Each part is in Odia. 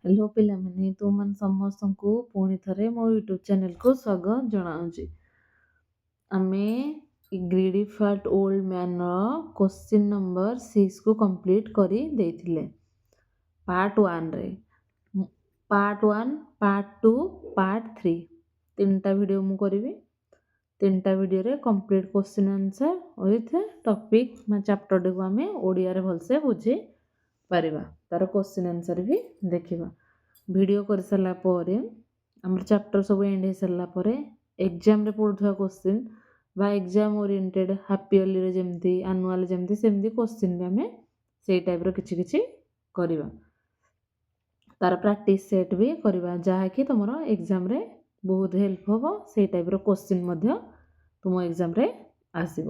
हेलो पिलाମାନେ ତୁମମାନେ ସମସ୍ତଙ୍କୁ ପୁଣି ଥରେ ମୋ ୟୁଟ୍ୟୁବ୍ ଚ୍ୟାନେଲକୁ ସ୍ୱାଗତ ଜଣାଉଛି। ଆମେ ଗ୍ରିଡି ଫାଟ୍ ଓଲ୍ଡ ମ୍ୟାନ୍ର କ୍ୱେଶ୍ଚିନ୍ ନମ୍ବର 6କୁ କମ୍ପ୍ଲିଟ୍ କରି ଦେଇଥିଲେ ପାର୍ଟ 1ରେ। ପାର୍ଟ 1, ପାର୍ଟ 2, ପାର୍ଟ 3 ତିନିଟା ଭିଡ଼ିଓ ମୁଁ କରିବି। ତିନିଟା ଭିଡ଼ିଓରେ complete question answer with topic ଚାପ୍ଟରଟିକୁ ଆମେ ଓଡ଼ିଆରେ ଭଲସେ ବୁଝି ପାରିବା। ତାର କ୍ୱେଶ୍ଚିନ୍ ଆନ୍ସର୍ ବି ଦେଖିବା। ଭିଡ଼ିଓ କରିସାରିଲା ପରେ ଆମର ଚାପ୍ଟର ସବୁ ଏଣ୍ଡ ହେଇସାରିଲା ପରେ ଏକ୍ଜାମ୍ରେ ପଡ଼ୁଥିବା କ୍ୱେଶ୍ଚିନ୍ ବା ଏକ୍ଜାମ୍ ଓରିଏଣ୍ଟେଡ଼୍ ହାପ୍ ଇୟର୍ଲିରେ ଯେମିତି ଆନୁଆଲ୍ ଯେମିତି ସେମିତି କ୍ୱେଶ୍ଚିନ୍ ବି ଆମେ ସେଇ ଟାଇପ୍ର କିଛି କିଛି କରିବା। ତାର ପ୍ରାକ୍ଟିସ୍ ସେଟ୍ ବି କରିବା, ଯାହାକି ତୁମର ଏକ୍ଜାମ୍ରେ ବହୁତ ହେଲ୍ପ ହେବ। ସେଇ ଟାଇପ୍ର କ୍ୱେଶ୍ଚିନ୍ ମଧ୍ୟ ତୁମ ଏକ୍ଜାମ୍ରେ ଆସିବ।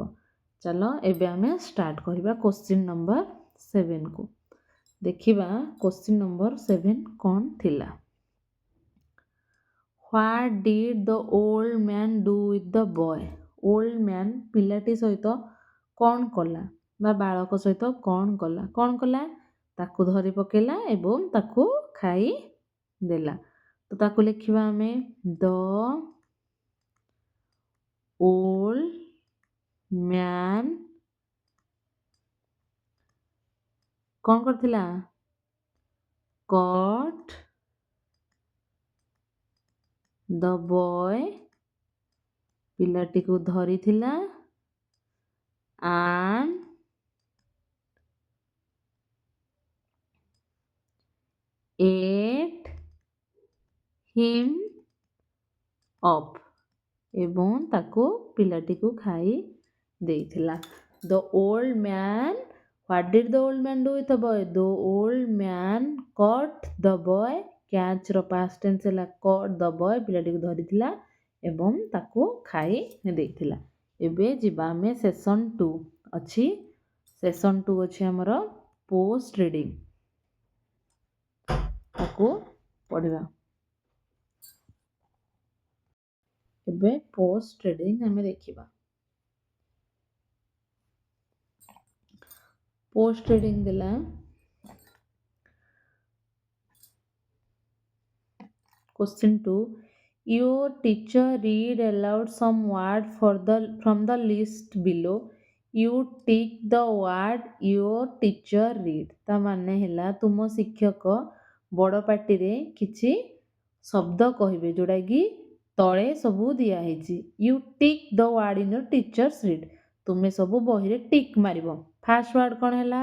ଚାଲ ଏବେ ଆମେ ଷ୍ଟାର୍ଟ କରିବା କ୍ୱେଶ୍ଚିନ୍ ନମ୍ବର 7କୁ। ଦେଖିବା କ୍ୱେଶ୍ଚିନ୍ ନମ୍ବର 7 କ'ଣ ଥିଲା। What did the old man do with the boy? Old man ପିଲାଟି ସହିତ କ'ଣ କଲା ବା ବାଳକ ସହିତ କ'ଣ କଲା? କ'ଣ କଲା? ତାକୁ ଧରି ପକେଇଲା ଏବଂ ତାକୁ ଖାଇ ଦେଲା। ତ ତାକୁ ଲେଖିବା ଆମେ ଦ ଓଲ୍ଡ ମ୍ୟାନ୍ କ'ଣ କରିଥିଲା? caught the boy, ପିଲାଟିକୁ ଧରିଥିଲା, and ate him up, ଏବଂ ତାକୁ ପିଲାଟିକୁ ଖାଇ ଦେଇଥିଲା। The old man, what did the old man do with the boy? The old man caught the boy. Catch ର past tense ହେଲା caught the boy, ପିଲାଟିକୁ ଧରିଥିଲା ଏବଂ ତାକୁ ଖାଇ ଦେଇଥିଲା। ଏବେ ଯିବା ଆମେ ସେସନ୍ 2 ଅଛି। ସେସନ୍ 2 ଅଛି ଆମର ପୋଷ୍ଟ ରିଡ଼ିଂ, ତାକୁ ପଢ଼ିବା। ଏବେ ପୋଷ୍ଟ ରିଡ଼ିଂ ଆମେ ଦେଖିବା। ପୋଷ୍ଟ ରିଡ଼ିଂ ଦେଲା Question 2. Your teacher read aloud some word from the list below. You tick the word your teacher read. ତା ମାନେ ହେଲା ତୁମ ଶିକ୍ଷକ ବଡ଼ ପାଟିରେ କିଛି ଶବ୍ଦ କହିବେ ଯୋଉଟାକି ତଳେ ସବୁ ଦିଆହେଇଛି। You tick the word in your teacher's read. ତୁମେ ସବୁ ବହିରେ ଟିକ୍ ମାରିବ। ଫାର୍ଷ୍ଟ ୱାର୍ଡ଼ କ'ଣ ହେଲା?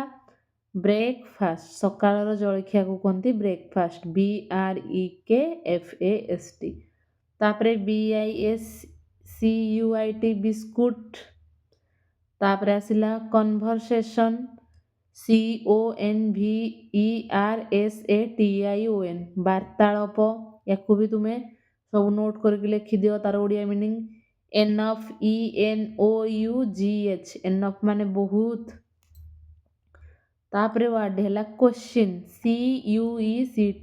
ବ୍ରେକଫାଷ୍ଟ। ସକାଳର ଜଳଖିଆକୁ କୁହନ୍ତି ବ୍ରେକଫାଷ୍ଟ, BREKFAST। ତାପରେ BISCUIT ବିସ୍କୁଟ। ତାପରେ ଆସିଲା କନଭରସେସନ୍, CONVERSATION ବାର୍ତ୍ତାଳପ। ୟାକୁ ବି ତୁମେ ସବୁ ନୋଟ୍ କରିକି ଲେଖିଦିଅ ତାର Odia meaning. Enough, ENOUGH, enough ମାନେ ବହୁତ। ତାପରେ ୱାର୍ଡ ହେଲା କ୍ୱେଶ୍ଚିନ୍, CUECTIONS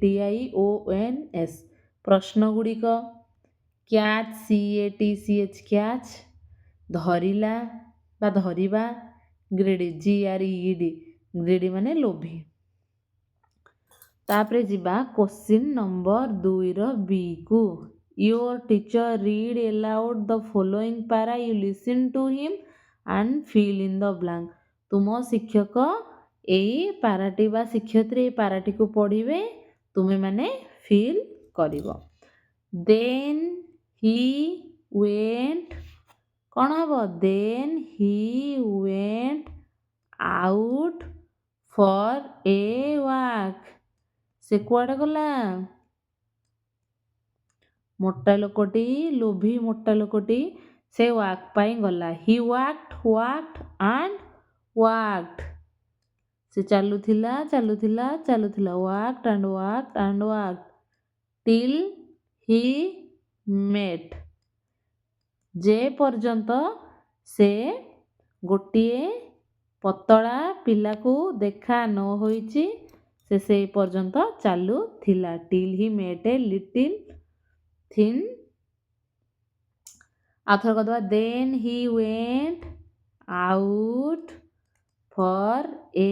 ପ୍ରଶ୍ନ ଗୁଡ଼ିକ। କ୍ୟାଚ୍, CATCH କ୍ୟାଚ୍ ଧରିଲା ବା ଧରିବା। ଗ୍ରିଡି, GREED ଗ୍ରିଡି ମାନେ ଲୋଭୀ। ତାପରେ ଯିବା କ୍ୱେଶ୍ଚିନ୍ ନମ୍ବର 2ର Bକୁ। Your teacher read aloud the following para. You listen to him and fill in the blank. ତୁମ ଶିକ୍ଷକ ଏଇ ପାରାଟି ବା ଶିକ୍ଷୟିତ୍ରୀ ଏଇ ପାରାଟିକୁ ପଢ଼ିବେ, ତୁମେ ମାନେ ଫିଲ୍ କରିବ। Then he went, କ'ଣ ହେବ? Then he went out for a walk. ସେ କୁଆଡ଼େ ଗଲା? ମୋଟା ଲୋକଟି, ଲୋଭୀ ମୋଟା ଲୋକଟି ସେ ୱାକ୍ ପାଇଁ ଗଲା। He walked and walked. ସେ ଚାଲୁଥିଲା ଚାଲୁଥିଲା ଚାଲୁଥିଲା, walked and walked till he met, ଯେ ପର୍ଯ୍ୟନ୍ତ ସେ ଗୋଟିଏ ପତଳା ପିଲାକୁ ଦେଖା ନ ହୋଇଛି ସେ ସେଇ ପର୍ଯ୍ୟନ୍ତ ଚାଲୁଥିଲା। till he met a little thin, ଆଉଥରେ କରିଦେବା। then he went out for a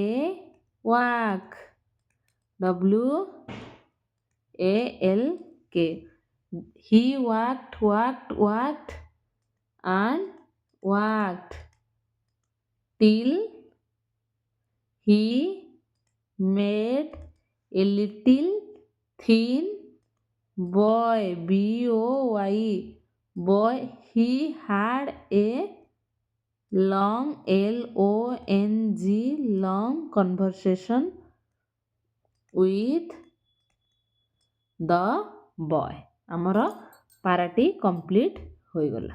walk, A-L-K. He walked and walked till he met a little thin boy. B-O-Y. Boy. He had a long L-O-N-G long conversation with the boy. ଆମର ପାରାଟି କମ୍ପ୍ଲିଟ୍ ହୋଇଗଲା।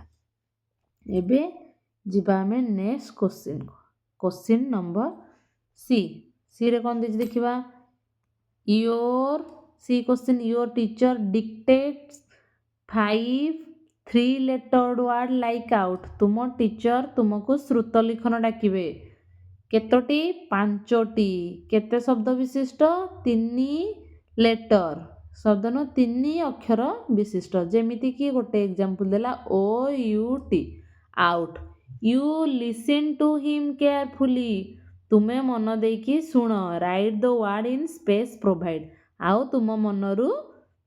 ଏବେ ଯିବା ଆମେ ନେକ୍ସଟ କ୍ୱେଶ୍ଚିନ୍କୁ। କ୍ୱେଶ୍ଚିନ୍ ନମ୍ବର ସିରେ କ'ଣ ଦେଇଛି ଦେଖିବା। C question your teacher dictates 5 3-lettered word like out। ତୁମ ଟିଚର ତୁମକୁ ଶ୍ରୁତ ଲିଖନ ଡାକିବେ। କେତୋଟି? 5ଟି। କେତେ ଶବ୍ଦ ବିଶିଷ୍ଟ? 3 ଲେଟର। ଶବ୍ଦ ନୁହଁ 3 ଅକ୍ଷର ବିଶିଷ୍ଟ। ଯେମିତିକି ଗୋଟେ ଏକ୍ଜାମ୍ପଲ୍ ଦେଲା OUT out. You listen to him carefully. ତୁମେ ମନ ଦେଇକି ଶୁଣ। Write the word in space provide. ଆଉ ତୁମ ମନରୁ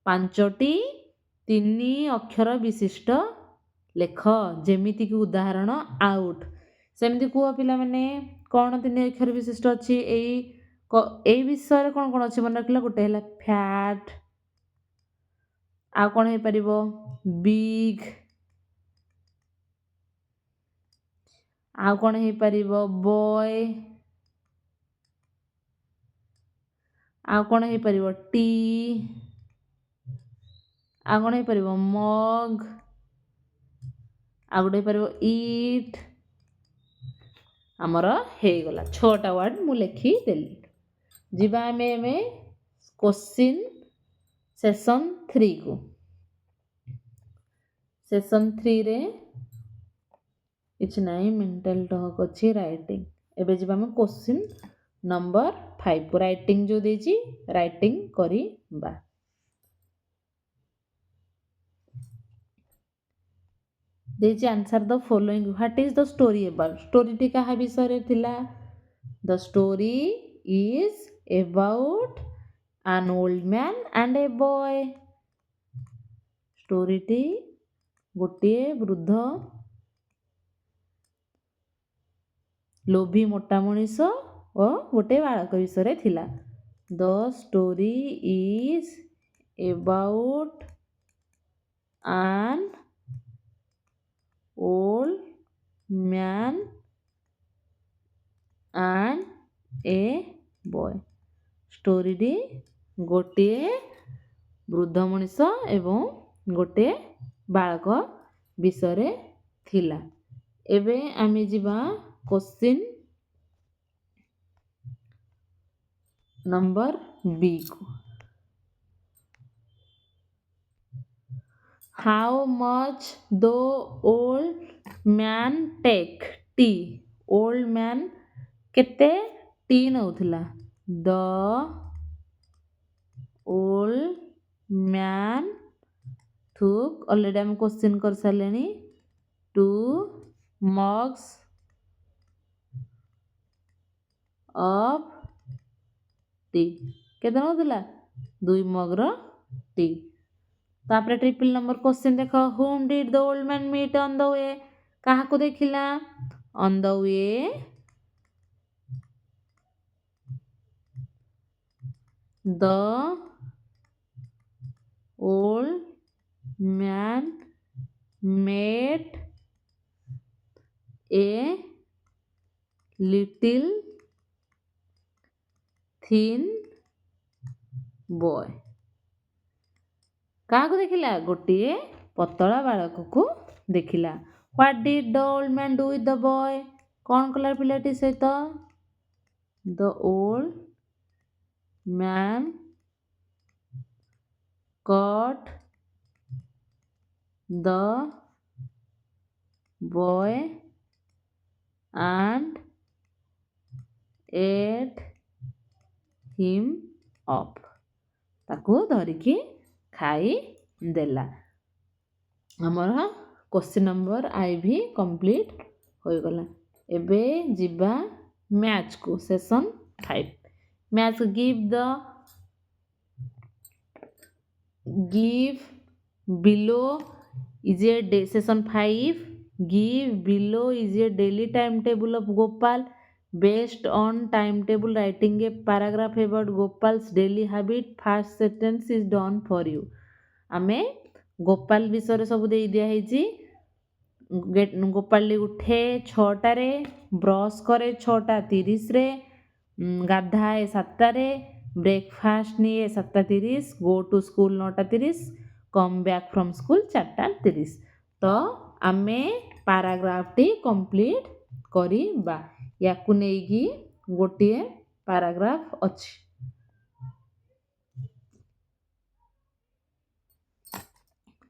5ଟି 3 ଅକ୍ଷର ବିଶିଷ୍ଟ ଲେଖ। ଯେମିତିକି ଉଦାହରଣ ଆଉଟ୍। ସେମିତି କୁହ ପିଲାମାନେ କ'ଣ 3 ଅକ୍ଷର ବିଶିଷ୍ଟ ଅଛି? ଏଇ ବିଷୟରେ କ'ଣ କ'ଣ ଅଛି ମନେ ରଖିଲା। ଗୋଟେ ହେଲା ଫ୍ୟାଟ୍। ଆଉ କ'ଣ ହେଇପାରିବ? ବିଗ୍। ଆଉ କ'ଣ ହେଇପାରିବ? ବୟ। ଆଉ କ'ଣ ହେଇପାରିବ? ଟି। ଆଉ କ'ଣ ହେଇପାରିବ? ମଗ୍। ଆଉ ଗୋଟେ ହେଇପାରିବ ଇଟ୍। ଆମର ହେଇଗଲା 6ଟା ୱାର୍ଡ ମୁଁ ଲେଖିଦେଲି। ଯିବା ଆମେ କ୍ୱେଶ୍ଚିନ୍ ସେସନ୍ 3କୁ। ସେସନ୍ 3ରେ କିଛି ନାହିଁ, ମେଣ୍ଟାଲ ଟକ୍ ଅଛି, ରାଇଟିଂ। ଏବେ ଯିବା ଆମେ କ୍ୱେଶ୍ଚିନ୍ ନମ୍ବର 5କୁ। ରାଇଟିଂ ଯେଉଁ ଦେଇଛି ରାଇଟିଂ କରିବା। ଦେଇଛି answer the following. What is the story about? ଷ୍ଟୋରିଟି କାହା ବିଷୟରେ ଥିଲା? The story is about an old man and a boy. ଷ୍ଟୋରିଟି ଗୋଟିଏ ବୃଦ୍ଧ ଲୋଭୀ ମୋଟା ମଣିଷ ଓ ଗୋଟେ ବାଳକ ବିଷୟରେ ଥିଲା। The story is about an old man and a boy. ଷ୍ଟୋରିଟି ଗୋଟିଏ ବୃଦ୍ଧ ମଣିଷ ଏବଂ ଗୋଟେ ବାଳକ ବିଷୟରେ ଥିଲା। ଏବେ ଆମେ ଯିବା କ୍ୱେଶ୍ଚିନ୍ ନମ୍ବର ବିକୁ। How much the old man take? Tea. Old man କେତେ ଟି ନେଉଥିଲା? The old man took, already ଆମେ କ୍ୱେଶ୍ଚିନ୍ କରିସାରିଲେଣି, 2 mugs of tea। କେତେ ନେଉଥିଲା? 2 ମଗ୍ର ଟି। ତାପରେ ଟ୍ରିପଲ୍ ନମ୍ବର କ୍ୱେଶ୍ଚିନ୍ ଦେଖ। whom did the old man meet on the way? କାହାକୁ ଦେଖିଲା? on the way the old man met a little thin boy। କାହାକୁ ଦେଖିଲା? ଗୋଟିଏ ପତଳା ବାଳକକୁ ଦେଖିଲା। what did the old man do with the boy? କ'ଣ କଲା ପିଲାଟି ସହିତ? the old man caught the boy and ate him up। ତାକୁ ଧରିକି ଖାଇଦେଲା। ଆମର କ୍ୱେଶ୍ଚିନ୍ ନମ୍ବର IV କମ୍ପ୍ଲିଟ୍ ହୋଇଗଲା। ଏବେ ଯିବା ମ୍ୟାଥ୍କୁ। Session 5 math. Give the give below is a day session 5. Give below is a daily timetable of Gopal. Based on timetable, writing a paragraph about Gopal's daily habit. First sentence is done for you. ଆମେ ଗୋପାଲ ବିଷୟରେ ସବୁ ଦେଇ ଦିଆହେଇଛି। ଗୋପାଳଟି ଉଠେ 6ଟାରେ, ବ୍ରସ୍ କରେ 6:30ରେ, ଗାଧାଏ 7ଟାରେ, ବ୍ରେକଫାଷ୍ଟ ନିଏ 7:30, go to school 9:30, com back from school 4:30। ତ ଆମେ ପାରାଗ୍ରାଫଟି କମ୍ପ୍ଲିଟ୍ କରିବା। ୟାକୁ ନେଇକି ଗୋଟିଏ ପାରାଗ୍ରାଫ ଅଛି।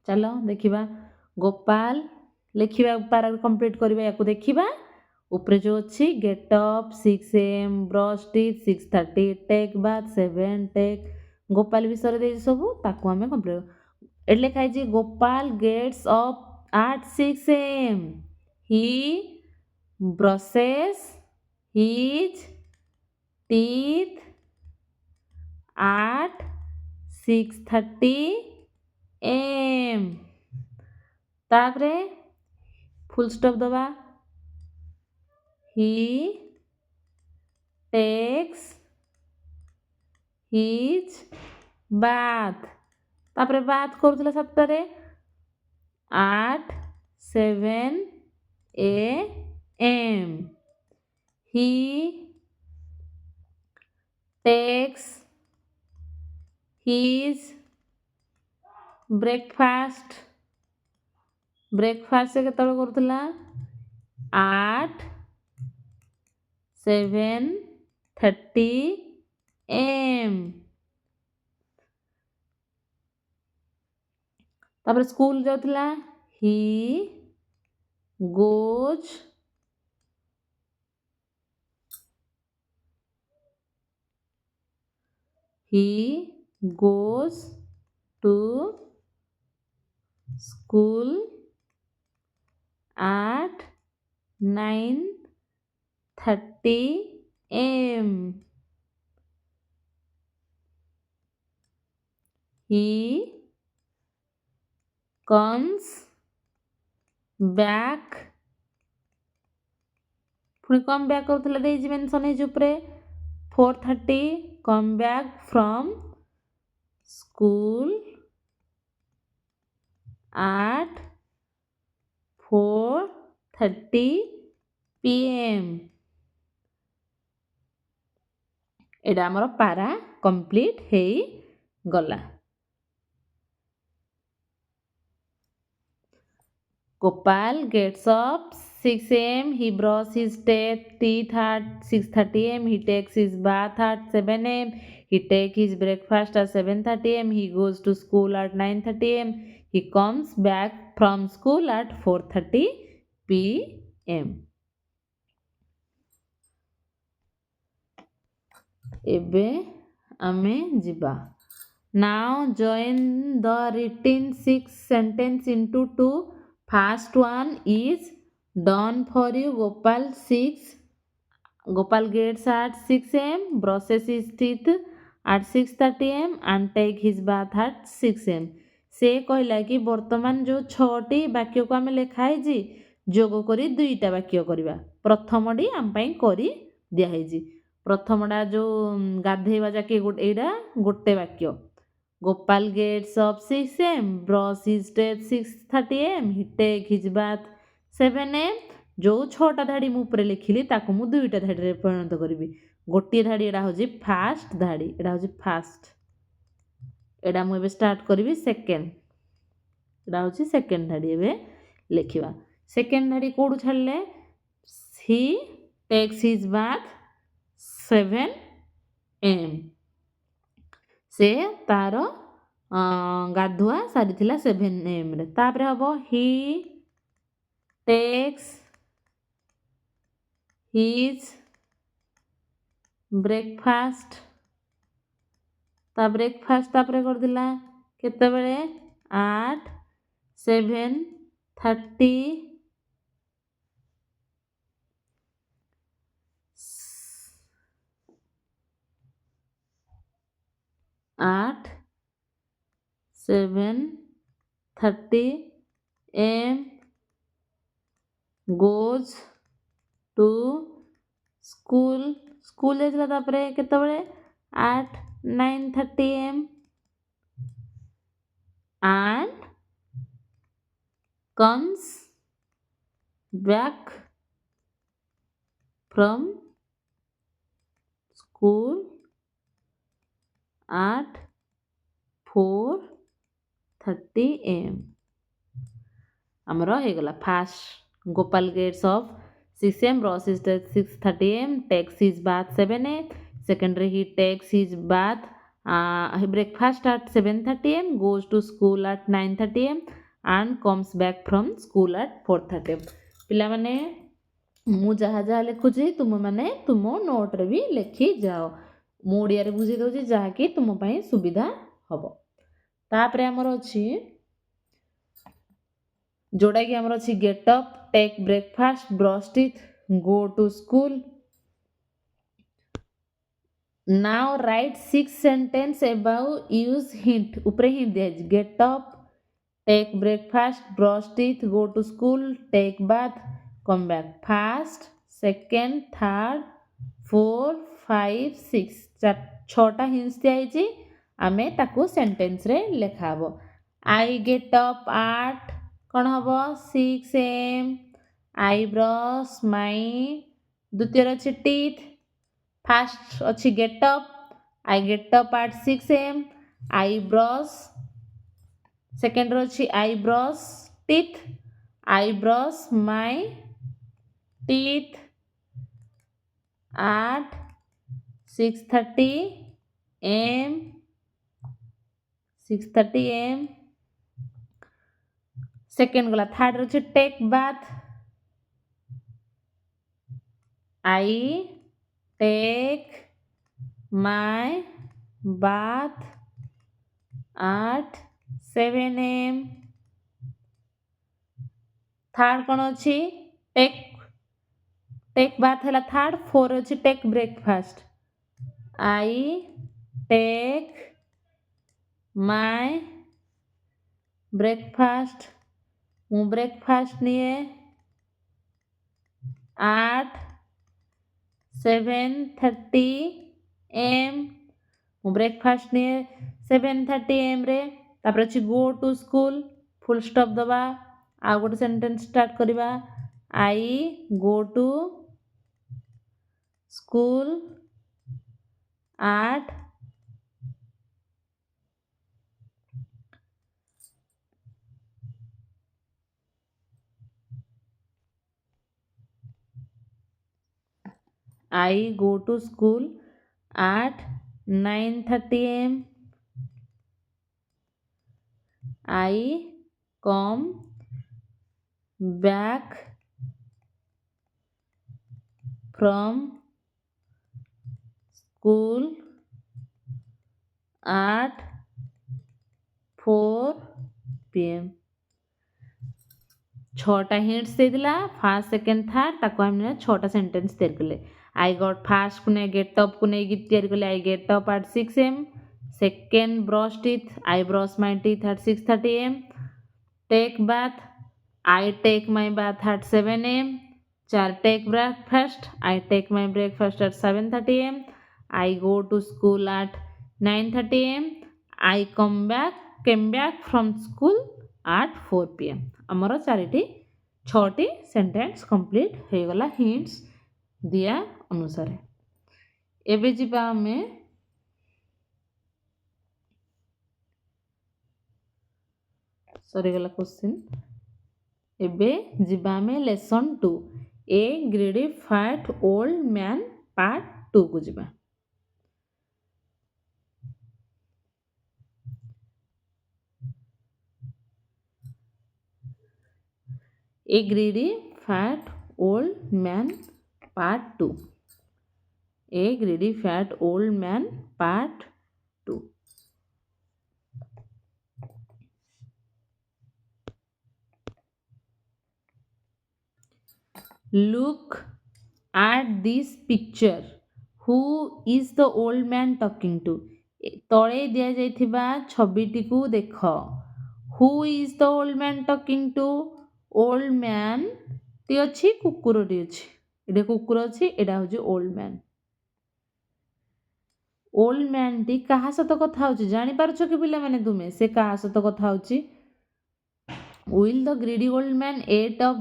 ଚାଲ ଦେଖିବା। ଗୋପାଲ ଲେଖିବା, ପାରାଗ୍ରାଫ କମ୍ପ୍ଲିଟ୍ କରିବା। ୟାକୁ ଦେଖିବା। ଉପରେ ଯେଉଁ ଅଛି get up 6 AM, brush teeth 6:30, take bath 7, take. Gopal ବିଷୟରେ ଦେଇଛି ସବୁ, ତାକୁ ଆମେ କମ୍ପ୍ଲିଟ୍। ଏଠି ଲେଖା ହେଇଛି Gopal gets up at 6 AM. He brushes his teeth at 6:30 AM. ତାପରେ ଫୁଲ୍ ଷ୍ଟପ୍ ଦବା। He takes his bath। ତାପରେ ବାଥ୍ କରୁଥିଲା 7ଟାରେ। at 7 AM. He takes his breakfast। Breakfast ସେ କେତେବେଳେ କରୁଥିଲା? at 7:30 AM। ତାପରେ ସ୍କୁଲ ଯାଉଥିଲା। he goes to school at 9:30 AM. He comes back। ପୁଣି କମ୍ ବ୍ୟାକ୍ କରୁଥିଲା, ଦେଇଛି ମେନସନ୍ ହେଇଛି ଉପରେ। 4:30 କମ୍ back from school at 4:30 PM। ଏଇଟା ଆମର ପାରା କମ୍ପ୍ଲିଟ୍ ହେଇଗଲା। Gopal gets up 6 AM. He brushes his teeth at 6:30 AM. He takes his bath at 7 AM. He takes his breakfast at 7:30 AM. He goes to school at 9:30 AM. He comes back from school at 4:30 PM। ଏବେ ଆମେ ଯିବା। Now join the written 6 sentence into 2. First one is done for you. Gopal gets at 6 AM, brushes his teeth at 6:30 AM and take his bath at 6 AM। ସେ କହିଲା କି ବର୍ତ୍ତମାନ ଯେଉଁ 6ଟି ବାକ୍ୟକୁ ଆମେ ଲେଖା ହେଇଛି, ଯୋଗ କରି 2ଟା ବାକ୍ୟ କରିବା। ପ୍ରଥମଟି ଆମ ପାଇଁ କରି ଦିଆହେଇଛି। ପ୍ରଥମଟା ଯେଉଁ ଗାଧେଇବା ଯାକେ ଏଇଟା ଗୋଟେ ବାକ୍ୟ। Gopal gets up 6 AM, brush his teeth 6:30 AM, he take his bath 7 AM। ଯେଉଁ 6ଟା ଧାଡ଼ି ମୁଁ ଉପରେ ଲେଖିଲି ତାକୁ ମୁଁ 2ଟା ଧାଡ଼ିରେ ପରିଣତ କରିବି। ଗୋଟିଏ ଧାଡ଼ି ଏଇଟା ହେଉଛି ଫାଷ୍ଟ ଧାଡ଼ି, ଏଇଟା ହେଉଛି ଫାଷ୍ଟ। ଏଇଟା ମୁଁ ଏବେ ଷ୍ଟାର୍ଟ କରିବି ସେକେଣ୍ଡ। ଏଇଟା ହେଉଛି ସେକେଣ୍ଡ ଧାଡ଼ି। ଏବେ ଲେଖିବା। ସେକେଣ୍ଡ ଧାଡ଼ି କେଉଁଠୁ ଛାଡ଼ିଲେ? he takes his bath 7 AM। ସେ ତାର ଗାଧୁଆ ସାରିଥିଲା 7 AMରେ। ତାପରେ ହେବ he takes his breakfast। ତା ବ୍ରେକଫାଷ୍ଟ ତାପରେ କରିଥିଲା କେତେବେଳେ? at 7:30 at 7:30 am goes to school. School ଯାଇଥିଲା ତାପରେ କେତେବେଳେ at 9:30 am and comes back from school at 4:30 am. ଆମର ହେଇଗଲା first Gopal gets off 6 am, Ross is at 6:30 am, takes his bath 7 am. Secondary, he takes his bath, breakfast at 7:30 am, goes to school at 9:30 am and comes back from school at 4:30 am. ପିଲାମାନେ ମୁଁ ଯାହା ଯାହା ଲେଖୁଛି ତୁମମାନେ ତୁମ ନୋଟରେ ବି ଲେଖିଯାଅ। ମୁଁ ଓଡ଼ିଆରେ ବୁଝେଇ ଦେଉଛି ଯାହାକି ତୁମ ପାଇଁ ସୁବିଧା ହେବ। ତାପରେ ଆମର ଅଛି जोड़ाकि आमर अच्छी get up, take breakfast, brush teeth, go to school. Now write 6 sentence about use hint. ऊपर हिंट दिया है get up, take breakfast, brush teeth, go to school, take bath, come back. First, second, third, 4, 5, 6 छटा हिंट्स दिया आमे ताकू सेंटेंस रे लेखा हबो। आई गेट अप एट कौन हम 6 am, आई ब्रश माई। द्वितीय अच्छी टीथ, फास्ट अच्छी get up, I get up at 6 am, I brush. Second अच्छी I brush teeth, I brush my teeth at 6:30 am, 6:30 am। Second गला थर्ड अच्छे take bath, I take my bath at 7 am। Third कौन अच्छी टेक टेक बाथ है थर्ड। 4 अच्छी take breakfast, I take my breakfast. मु ब्रेकफास्ट निए एट 7:30 am। मु ब्रेकफास्ट निए 7:30 am रे। तापर अछि go to school, full stop दबा, आ गोटे सेंटेंस स्टार्ट करबा। I go to school at I go to school at 9:30 am. I come back from school at 4 PM। छटा हिंट्स दे दिला फास्ट सेकेंड थर्ड ताको हमने छटा सेंटेंस तैयार कले। आई गॉट फास्ट को ने गेट अप को ने गीत तैयार कले। I get up at 6 am। Second brush teeth, I brush my teeth at 6:30 am। Take bath, I take my bath at 7 am। 4 take breakfast, I take my breakfast at 7:30 am। I go to school at 9:30 am। I came back from school at 4 PM। आमर चारिटी छटी सेंटेंस कंप्लीट हो गला हिंट्स दिया अनुसार। एबे जिबा आमे सॉरी गला क्वेश्चन। एबे जिबा आमे lesson 2 a greedy fat old man part 2 को जिबा। A greedy fat old man part 2। A greedy fat old man part 2। Look at this picture. Who is the old man talking to? ତଳେ ଦିଆଯାଇଥିବା ଛବିଟିକୁ ଦେଖ। Who is the old man talking to? Old man ଟି ଅଛି, କୁକୁରଟି ଅଛି। ଏଠି କୁକୁର ଅଛି, ଏଇଟା ହେଉଛି ଓଲ୍ଡ ମ୍ୟାନ୍। ଓଲ୍ଡ ମ୍ୟାନ୍ ଟି କାହା ସହିତ କଥା ହେଉଛି ଜାଣିପାରୁଛ କି ପିଲାମାନେ ତୁମେ? ସେ କାହା ସହିତ କଥା ହେଉଛି? Will the greedy old man eat of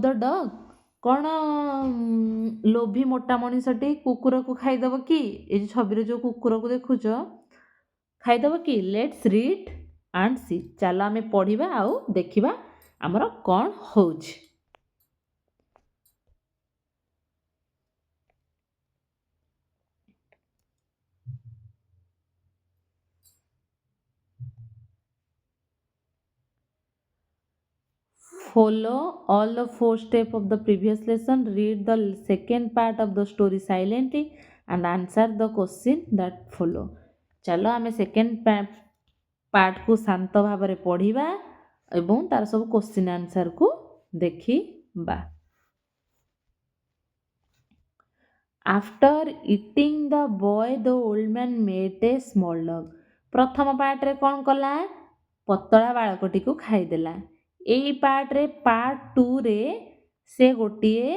the dog? କ'ଣ ଲୋଭୀ ମୋଟା ମଣିଷଟି କୁକୁରକୁ ଖାଇଦବ କି? ଏଇ ଛବିରେ ଯୋଉ କୁକୁରକୁ ଦେଖୁଛ ଖାଇଦବ କି? Let's read and see. ଚାଲ ଆମେ ପଢ଼ିବା ଆଉ ଦେଖିବା ଆମର କ'ଣ ହଉଛି। Follow all the 4 steps of the previous lesson. Read the second part of the story silently and answer the question that follow. ଚାଲ ଆମେ ସେକେଣ୍ଡ ପାର୍ଟକୁ ଶାନ୍ତ ଭାବରେ ପଢ଼ିବା ଏବଂ ତାର ସବୁ କ୍ୱେଶ୍ଚିନ୍ ଆନ୍ସରକୁ ଦେଖିବା। After eating the boy, the old man met a small dog. ପ୍ରଥମ ପାର୍ଟରେ କ'ଣ କଲା? ପତଳା ବାଳକଟିକୁ ଖାଇଦେଲା। ଏଇ ପାର୍ଟରେ ପାର୍ଟ 2ରେ ସେ ଗୋଟିଏ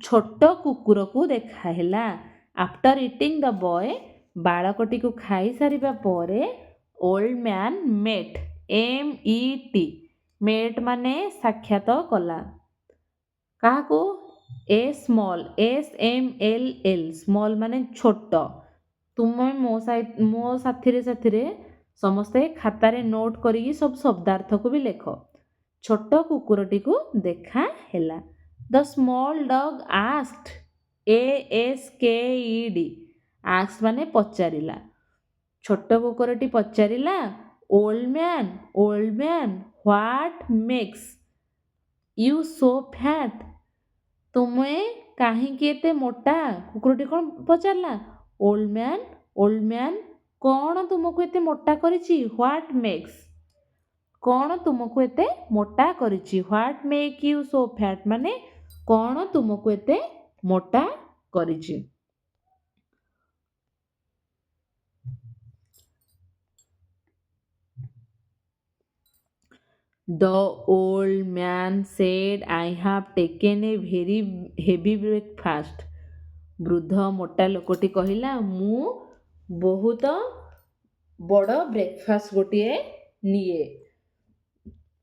ଛୋଟ କୁକୁରକୁ ଦେଖାହେଲା। ଆଫ୍ଟର ଇଟିଂ ଦ ବୟ, ବାଳକଟିକୁ ଖାଇସାରିବା ପରେ ଓଲ୍ଡ ମ୍ୟାନ୍ ମେଟ୍, MET, ମେଟ୍ ମାନେ ସାକ୍ଷାତ କଲା। କାହାକୁ? ଏ ସ୍ମଲ୍, SMLL, ସ୍ମଲ୍ ମାନେ ଛୋଟ। ତୁମେ ମୋ ସାଥିରେ ସମସ୍ତେ ଖାତାରେ ନୋଟ୍ କରିକି ସବୁ ଶବ୍ଦାର୍ଥକୁ ବି ଲେଖ। ଛୋଟ କୁକୁରଟିକୁ ଦେଖା ହେଲା। The small dog asked, ASKED, asked ମାନେ ପଚାରିଲା। ଛୋଟ କୁକୁରଟି ପଚାରିଲା, old man, what makes you so fat? ତୁମେ କାହିଁକି ଏତେ ମୋଟା? କୁକୁରଟି କ'ଣ ପଚାରିଲା? ଓଲ୍ଡ ମ୍ୟାନ୍, କ'ଣ ତୁମକୁ ଏତେ ମୋଟା କରିଛି? ହ୍ୱାଟ୍ ମେକ୍ସ, କ'ଣ ତୁମକୁ ଏତେ ମୋଟା କରିଛି? What make you so fat ମାନେ କ'ଣ ତୁମକୁ ଏତେ ମୋଟା କରିଛି? The old man said, I have taken a very heavy breakfast. ବୃଦ୍ଧ ମୋଟା ଲୋକଟି କହିଲା, ମୁଁ ବହୁତ ବଡ଼ ବ୍ରେକଫାଷ୍ଟ ଗୋଟିଏ ନିଏ।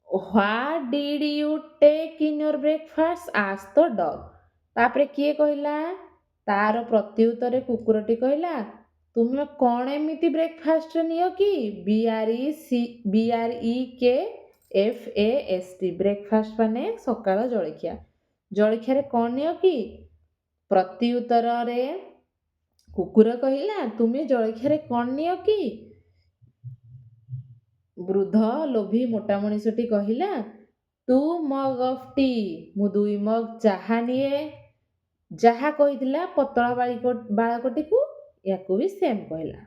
What did you take in your breakfast? asked the dog. ତାପରେ କିଏ କହିଲା? ତାର ପ୍ରତ୍ୟୁତ୍ତରେ କୁକୁରଟି କହିଲା, ତୁମେ କ'ଣ ଏମିତି ବ୍ରେକଫାଷ୍ଟରେ ନିଅ କି? BREKFAST, ବ୍ରେକଫାଷ୍ଟ ମାନେ ସକାଳ ଜଳଖିଆ। ଜଳଖିଆରେ କ'ଣ ନିଅ କି? ପ୍ରତ୍ୟୁତ୍ତରରେ କୁକୁର କହିଲା, ତୁମେ ଜଳଖିଆରେ କ'ଣ ନିଅ କି? ବୃଦ୍ଧ ଲୋଭୀ ମୋଟା ମଣିଷଟି କହିଲା, 2 mug of tea, ମୁଁ 2 ମଗ ଚାହା ନିଏ। ଯାହା କହିଥିଲା ପତଳା ବାଳକଟିକୁ, ୟାକୁ ବି ସେମ୍ କହିଲା।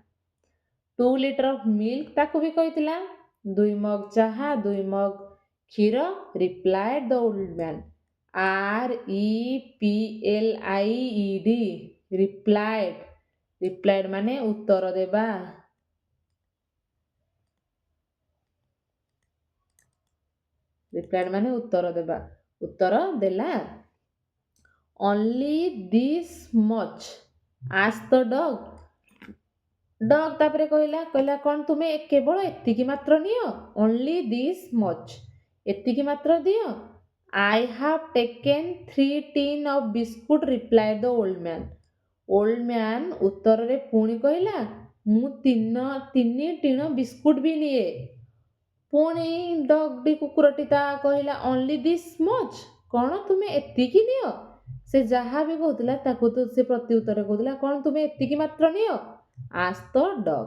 2 liter of milk, ତାକୁ ବି କହିଥିଲା। 2 ମଗ ଚାହା, 2 ମଗ କ୍ଷୀର। replied the old man, REPLIED, replied ମାନେ ଉତ୍ତର ଦେବା। ଉତ୍ତର ଦେଲା। only this much asked the dog. Dog ତାପରେ କହିଲା କ'ଣ ତୁମେ କେବଳ ଏତିକି ମାତ୍ର ନିଅ? only this much, ଏତିକି ମାତ୍ର ଦିଅ। I have taken 3 tin of biscuit, replied the old man. Old man ଉତ୍ତରରେ ପୁଣି କହିଲା, ମୁଁ 3 ଟିଣ ବିସ୍କୁଟ ବି ନିଏ। ପୁଣି ଡଗ୍ଟି କୁକୁରଟି ତା କହିଲା, only this much, କ'ଣ ତୁମେ ଏତିକି ନିଅ? ସେ ଯାହା ବି କହୁଥିଲା ତାକୁ ତ ସେ ପ୍ରତ୍ୟୁତ୍ତରରେ କହୁଥିଲା, କ'ଣ ତୁମେ ଏତିକି ମାତ୍ର ନିଅ? asked the dog.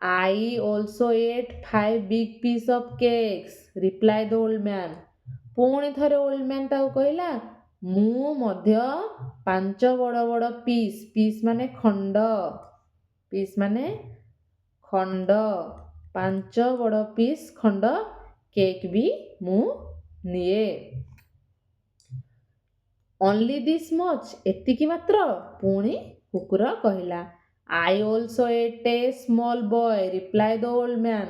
I also ate 5 big pieces of cakes, replied the old man. ପୁଣି ଥରେ ଓଲ୍ଡ ମ୍ୟାନ୍ ତାକୁ କହିଲା, ମୁଁ ମଧ୍ୟ 5 ବଡ଼ ବଡ଼ ପିସ୍ ମାନେ ଖଣ୍ଡ, 5 ବଡ଼ ପିସ୍ ଖଣ୍ଡ କେକ୍ ବି ମୁଁ ନିଏ। only this much ଏତିକି ମାତ୍ର ପୁଣି କୁକୁର କହିଲା I also ate a small boy replied the old man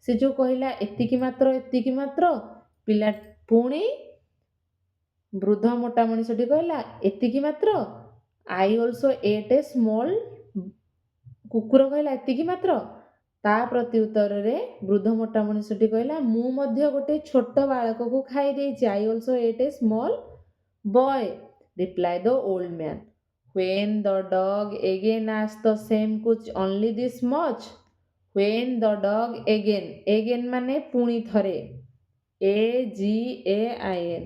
ସେ ଯୋଉ କହିଲା ଏତିକି ମାତ୍ର ପିଲା ପୁଣି ବୃଦ୍ଧ ମୋଟା ମଣିଷଟି କହିଲା ଏତିକି ମାତ୍ର I also ate a small କୁକୁର କହିଲା ଏତିକି ମାତ୍ର ତା ପ୍ରତି ଉତ୍ତରରେ ବୃଦ୍ଧ ମୋଟା ମଣିଷଟି କହିଲା ମୁଁ ମଧ୍ୟ ଗୋଟେ ଛୋଟ ବାଳକକୁ ଖାଇ ଦେଇଛି I also ate a small boy replied the old man when the dog again asked the same question only this much when the dog again ମାନେ ପୁଣି ଥରେ AGAIN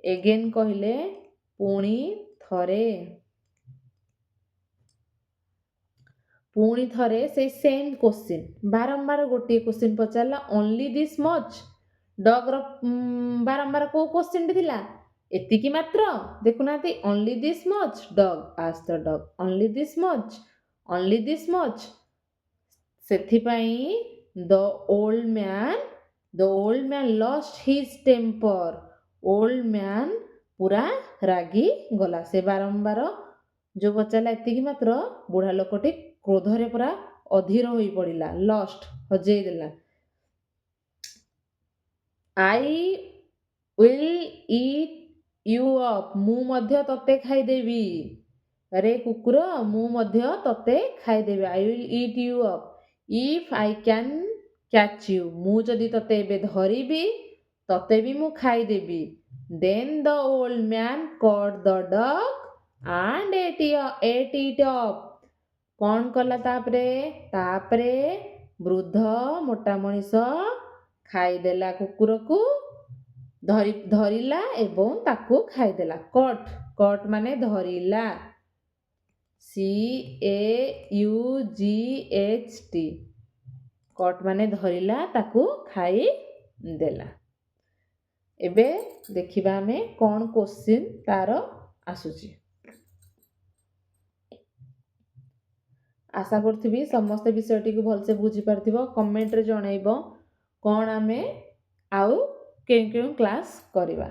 again କହିଲେ ପୁଣି ଥରେ ସେଇ ସେମ୍ କୋଶ୍ଚିନ୍ ବାରମ୍ବାର ଗୋଟିଏ କୋଶ୍ଚିନ୍ ପଚାରିଲା only this much ଡଗ୍ର ବାରମ୍ବାର କେଉଁ କୋଶ୍ଚିନ୍ଟି ଥିଲା ଏତିକି ମାତ୍ର ଦେଖୁନାହାନ୍ତି only this much dog asked the dog only this much ସେଥିପାଇଁ the old man lost his temper old man ପୁରା ରାଗି ଗଲା ସେ ବାରମ୍ବାର ଯୋଉ ପଚାରିଲା ଏତିକି ମାତ୍ର ବୁଢ଼ା ଲୋକଟି କ୍ରୋଧରେ ପୁରା ଅଧୀର ହୋଇ ପଡ଼ିଲା ଲଷ୍ଟ ହଜେଇ ଦେଲା I will eat you up ମୁଁ ମଧ୍ୟ ତତେ ଖାଇଦେବି ଆରେ କୁକୁର ମୁଁ ମଧ୍ୟ ତତେ ଖାଇଦେବି I will eat you up if I can catch you ମୁଁ ଯଦି ତତେ ଏବେ ଧରିବି ତତେ ବି ମୁଁ ଖାଇଦେବି then the old man caught the dog and ate it up କ'ଣ କଲା ତାପରେ ବୃଦ୍ଧ ମୋଟା ମଣିଷ ଖାଇଦେଲା କୁକୁରକୁ ଧରିଲା ଏବଂ ତାକୁ ଖାଇଦେଲା କଟ୍ ମାନେ ଧରିଲା CAUGHT କଟ୍ ମାନେ ଧରିଲା ତାକୁ ଖାଇଦେଲା ଏବେ ଦେଖିବା ଆମେ କ'ଣ କୋଶ୍ଚିନ୍ ତାର ଆସୁଛି ଆଶା କରୁଥିବି ସମସ୍ତେ ବିଷୟଟିକୁ ଭଲସେ ବୁଝିପାରିଥିବ କମେଣ୍ଟରେ ଜଣାଇବ କ'ଣ ଆମେ ଆଉ କେଉଁ କ୍ଲାସ୍ କରିବା